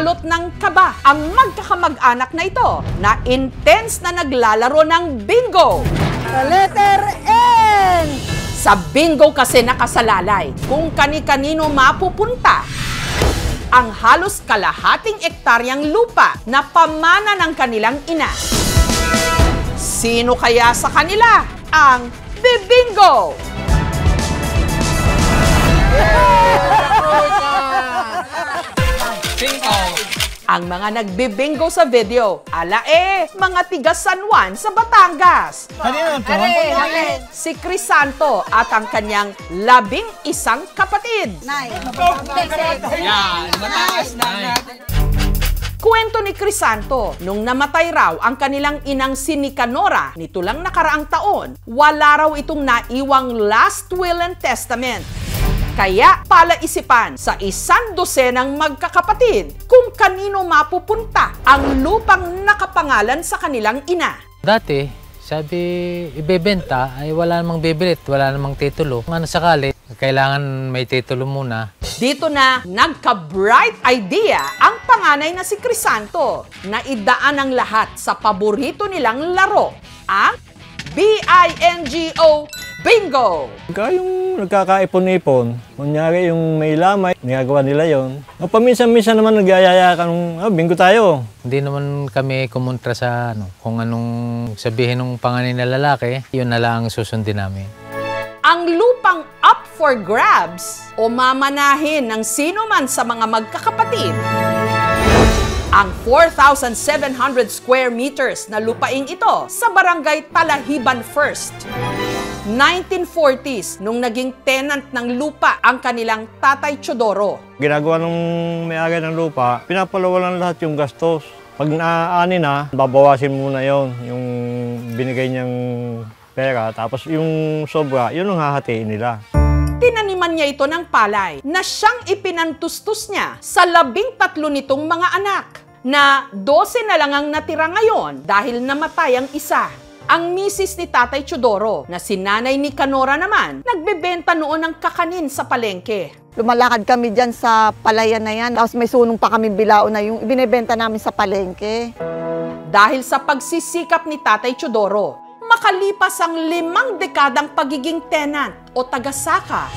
balot ng kaba ang magkakamag-anak na ito na intense na naglalaro ng bingo. Sa letter N! Sa bingo kasi nakasalalay kung kani-kanino mapupunta ang halos kalahating ektaryang lupa na pamana ng kanilang ina. Sino kaya sa kanila ang bibingo? Ang mga nagbibingo sa video, mga tiga San Juan sa Batangas. Si Crisanto at ang kanyang 11 kapatid. Kwento ni Crisanto, nung namatay raw ang kanilang inang si Nicanora nito lang nakaraang taon, wala raw itong naiwang last will and testament. Kaya palaisipan sa 100 magkakapatid kung kanino mapupunta ang lupang nakapangalan sa kanilang ina. Dati, sabi ibebenta ay wala namang bibilit, wala namang titulo. Kung ano sakali, kailangan may titulo muna. Dito na nagka-bright idea ang panganay na si Crisanto na idaan ang lahat sa paborito nilang laro, ang BINGO Bingo! Pagka yung nagkakaipon-ipon, kunyari yung may lamay, nagagawa nila yon. Paminsan-minsan naman nagyayaya ka nung, bingo tayo. Hindi naman kami kumontra sa kung anong sabihin ng panganay na lalaki, yun na lang ang susundin namin. Ang lupang up for grabs o mamanahin ng sino man sa mga magkakapatid. Ang 4,700 square meters na lupaing ito sa barangay Talahiban First. 1940s nung naging tenant ng lupa ang kanilang Tatay Chodoro. Ginagawa nung may-ari ng lupa, pinapalawalan lahat yung gastos. Pag naaani na, babawasin muna yon yung binigay niyang pera. Tapos yung sobra, yun ang hahatiin nila. Tinaniman niya ito ng palay na siyang ipinantustos niya sa 13 nitong mga anak na 12 na lang ang natira ngayon dahil namatay ang isa. Ang misis ni Tatay Chodoro na si Nanay Nicanora naman, nagbebenta noon ng kakanin sa palengke. Lumalakad kami dyan sa palayan na yan, tapos may sunong pa kami bilao na yung ibinebenta namin sa palengke. Dahil sa pagsisikap ni Tatay Chodoro, makalipas ang 5 dekadang pagiging tenant o tagasaka,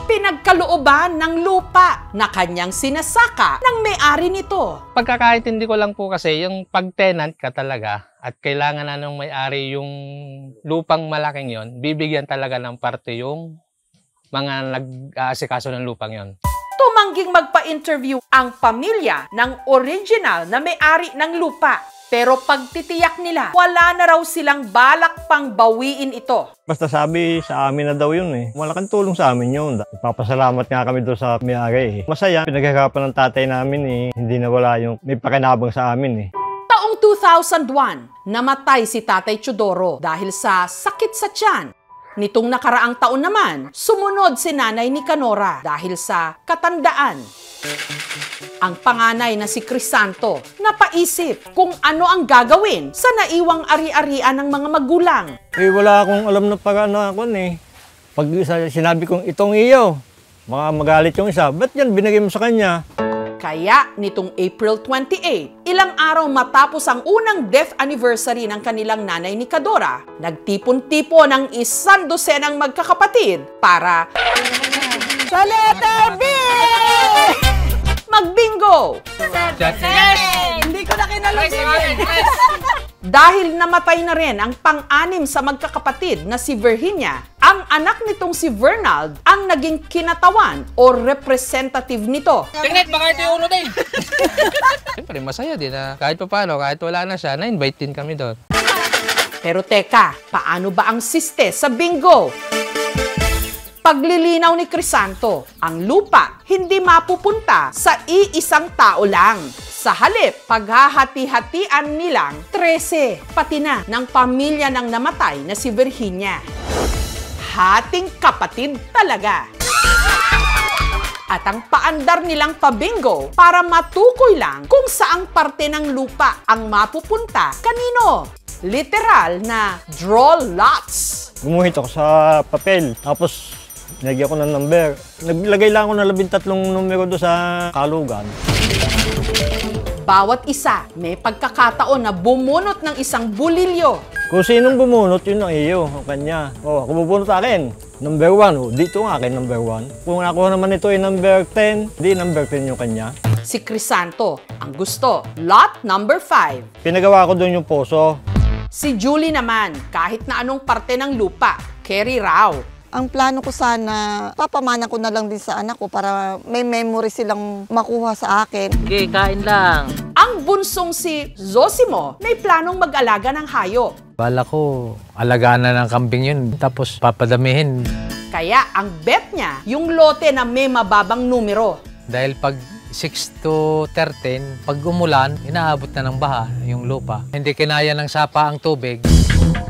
pinagkalooban ng lupa na kanyang sinasaka ng may-ari nito. Pagkakaintindi ko lang po kasi yung pag-tenant ka talaga at kailangan na ng may-ari yung lupang malaking yon, bibigyan talaga ng parte yung mga nag-aasikaso ng lupang yon. Tumangging magpa-interview ang pamilya ng original na may-ari ng lupa. Pero pagtitiyak nila, wala na raw silang balak pang bawiin ito. Basta sabi sa amin na daw yun eh. Malaking tulong sa amin yun. Papasalamat nga kami doon sa may-ari eh. Masaya, pinaghirapan ng tatay namin eh. Hindi na wala yung may pakinabang sa amin eh. Taong 2001, namatay si Tatay Chodoro dahil sa sakit sa tiyan. Nitong nakaraang taon naman, sumunod si Nanay Nicanora dahil sa katandaan. Ang panganay na si Crisanto napaisip kung ano ang gagawin sa naiwang ari-arian ng mga magulang. Eh wala akong alam na paraan ako eh. Pag sinabi kong itong iyo, magalit yung isa, ba't yan binigay mo sa kanya? Kaya nitong April 28, ilang araw matapos ang unang death anniversary ng kanilang Nanay Nicanora, nagtipon-tipon ng 100 magkakapatid para Sa letter B! magbingo! Hindi ko na kinalusin. Dahil namatay na rin ang pang-anim sa magkakapatid na si Virginia, ang anak nitong si Vernald ang naging kinatawan o representative nito. Tingnan, baka ito yung uno din. Siyempre, masaya din na kahit paano, kahit wala na siya, na-invite din kami doon. Pero teka, paano ba ang siste sa bingo? Paglilinaw ni Crisanto, ang lupa hindi mapupunta sa iisang tao lang. Sa halip, paghahati-hatian nilang 13, pati na ng pamilya ng namatay na si Virginia. Hating kapatid talaga. At ang paandar nilang pabingo para matukoy lang kung saang parte ng lupa ang mapupunta kanino. Literal na draw lots. Gumuhit ako sa papel, tapos nilagyan ko ng number. Naglagay lang ako ng 13 numero doon sa kalugan. Bawat isa may pagkakataon na bumunot ng isang bulilyo. Kung sinong bumunot, yun ang iyo, ang kanya. Kung bubunot akin, number 1, dito ang akin number 1. Kung ako naman ito ay number 10, di number 10 yung kanya. Si Crisanto, ang gusto, lot number 5. Pinagawa ko doon yung poso. Si Julie naman, kahit na anong parte ng lupa, carry raw. Ang plano ko sana, papamana ko na lang din sa anak ko para may memory silang makuha sa akin. Okay, kain lang. Ang bunsong si Zosimo may planong mag-alaga ng hayop. Bala ko, alagaan na ng kambing yun, tapos papadamihin. Kaya ang bet niya, yung lote na may mababang numero. Dahil pag 6 to 13, pag umulan, inaabot na ng baha yung lupa. Hindi kinaya ng sapa ang tubig.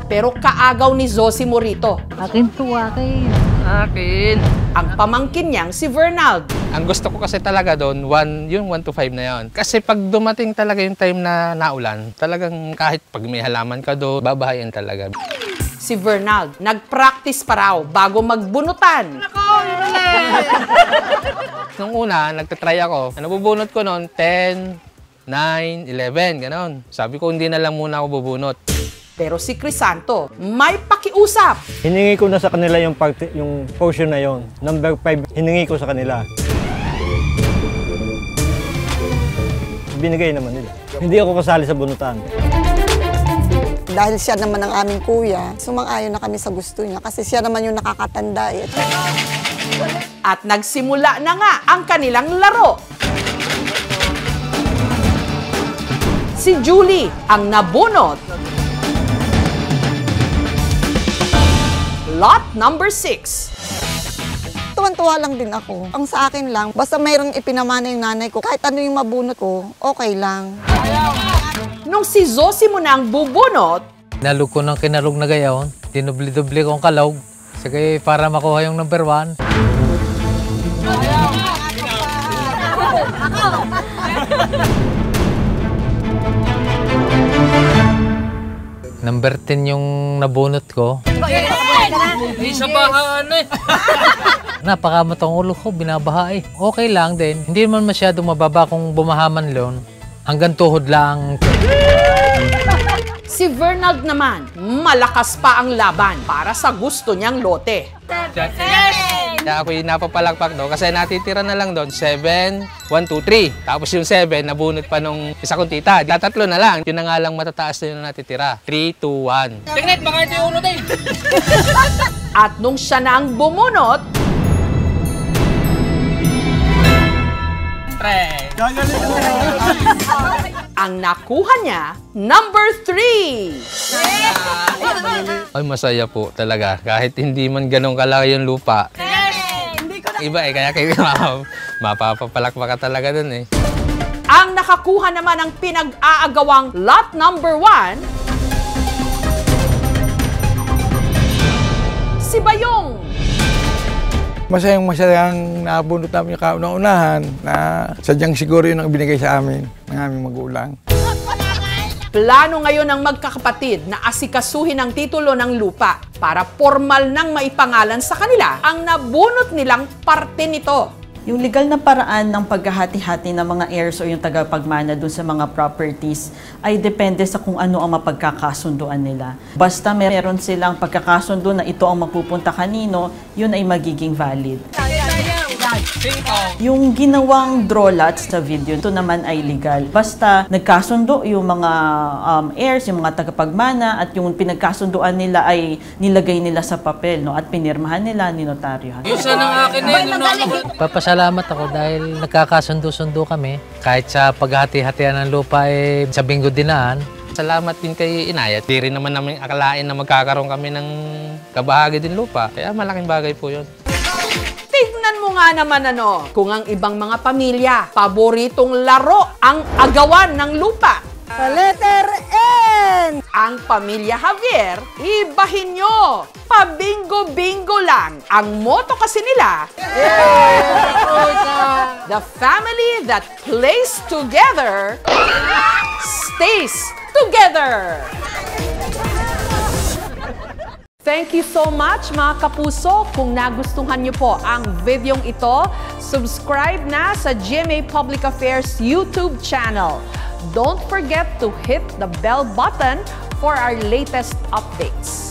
Pero kaagaw ni Zosimo rito. Akin to, akin. Akin. Ang pamangkin niyang si Vernald. Ang gusto ko kasi talaga doon, yung 1 to 5 na yon. Kasi pag dumating talaga yung time na naulan, talagang kahit pag may halaman ka doon, babahayan talaga. Si Vernald, nag-practice pa raw bago magbunutan. Nung una, nagtatry ako. Nabubunot ko noon, 10, 9, 11, ganon. Sabi ko, hindi na lang muna ako bubunot. Pero si Crisanto, may pakiusap. Hiningi ko na sa kanila yung portion na yon. Number 5, hiningi ko sa kanila. Binigay naman nila. Hindi ako kasali sa bunutan. Dahil siya naman ang aming kuya, sumang-ayon na kami sa gusto niya kasi siya naman yung nakakatanda eh. At nagsimula na nga ang kanilang laro. Si Julie ang nabunot. Lot number 6. Tuwan-tuwa lang din ako. Ang sa akin lang, basta mayroong ipinamana yung nanay ko, kahit ano yung mabunot ko, okay lang. Nung si Zosimo na ang bubunot, Nalug ko ng kinalug na gayon, dinubli-dubli kong kalog. Sige, para makuha yung number 1. Number 10 yung nabunot ko. Isa bahaan eh. Napakamatang ulo ko, binabaha eh. Okay lang din. Hindi naman masyado mababa kung bumahaman lon. Hanggang tuhod lang. si Vernald naman, malakas pa ang laban para sa gusto niyang lote. Kaya ako'y napapalakpak doon kasi natitira na lang doon 7, 1, 2, 3. Tapos yung 7, nabunot pa nung isa kong tita. Tatlo na lang. Yun na nga lang matataas na yung natitira. 3, 2, 1. Tingnet, baka ito yung ulo din. At nung siya na ang bumunot, ang nakuha niya, number 3. Ay, masaya po talaga. Kahit hindi man ganun kalaki yung lupa. Iba eh, kaya kayo mapapapalakpak ka talaga dun eh. Ang nakakuha naman ng pinag-aagawang lot number 1, si Bayong. Masayang nabunot namin yung kaunang-unahan na sadyang siguro yun ang binigay sa amin ng aming magulang. Plano ngayon ng magkakapatid na asikasuhin ang titulo ng lupa para formal nang maipangalan sa kanila ang nabunot nilang parte nito. Yung legal na paraan ng paghahati-hati ng mga heirs o yung tagapagmana dun sa mga properties ay depende sa kung ano ang mapagkakasunduan nila. Basta meron silang pagkakasundo na ito ang mapupunta kanino, yun ay magiging valid. Yung ginawang draw lots sa video, ito naman ay legal. Basta nagkasundo yung mga heirs, yung mga tagapagmana at yung pinagkasunduan nila ay nilagay nila sa papel, no? At pinirmahan nila, ninotaryohan. Papasalamat ako dahil nagkakasundo-sundo kami. Kahit sa paghati-hatian ng lupa eh, sa Bingo Dinaan. Salamat din kay Inay. Di rin naman namin akalain na magkakaroon kami ng kabahagi din lupa. Kaya malaking bagay po yun. Tignan mo nga naman kung ang ibang mga pamilya, paboritong laro ang agawan ng lupa. Sa letter N! Ang pamilya Javier, ibahin nyo! Pabingo-bingo lang! Ang motto kasi nila, the family that plays together stays together! Thank you so much mga kapuso. Kung nagustuhan niyo po ang videong ito, subscribe na sa GMA Public Affairs YouTube channel. Don't forget to hit the bell button for our latest updates.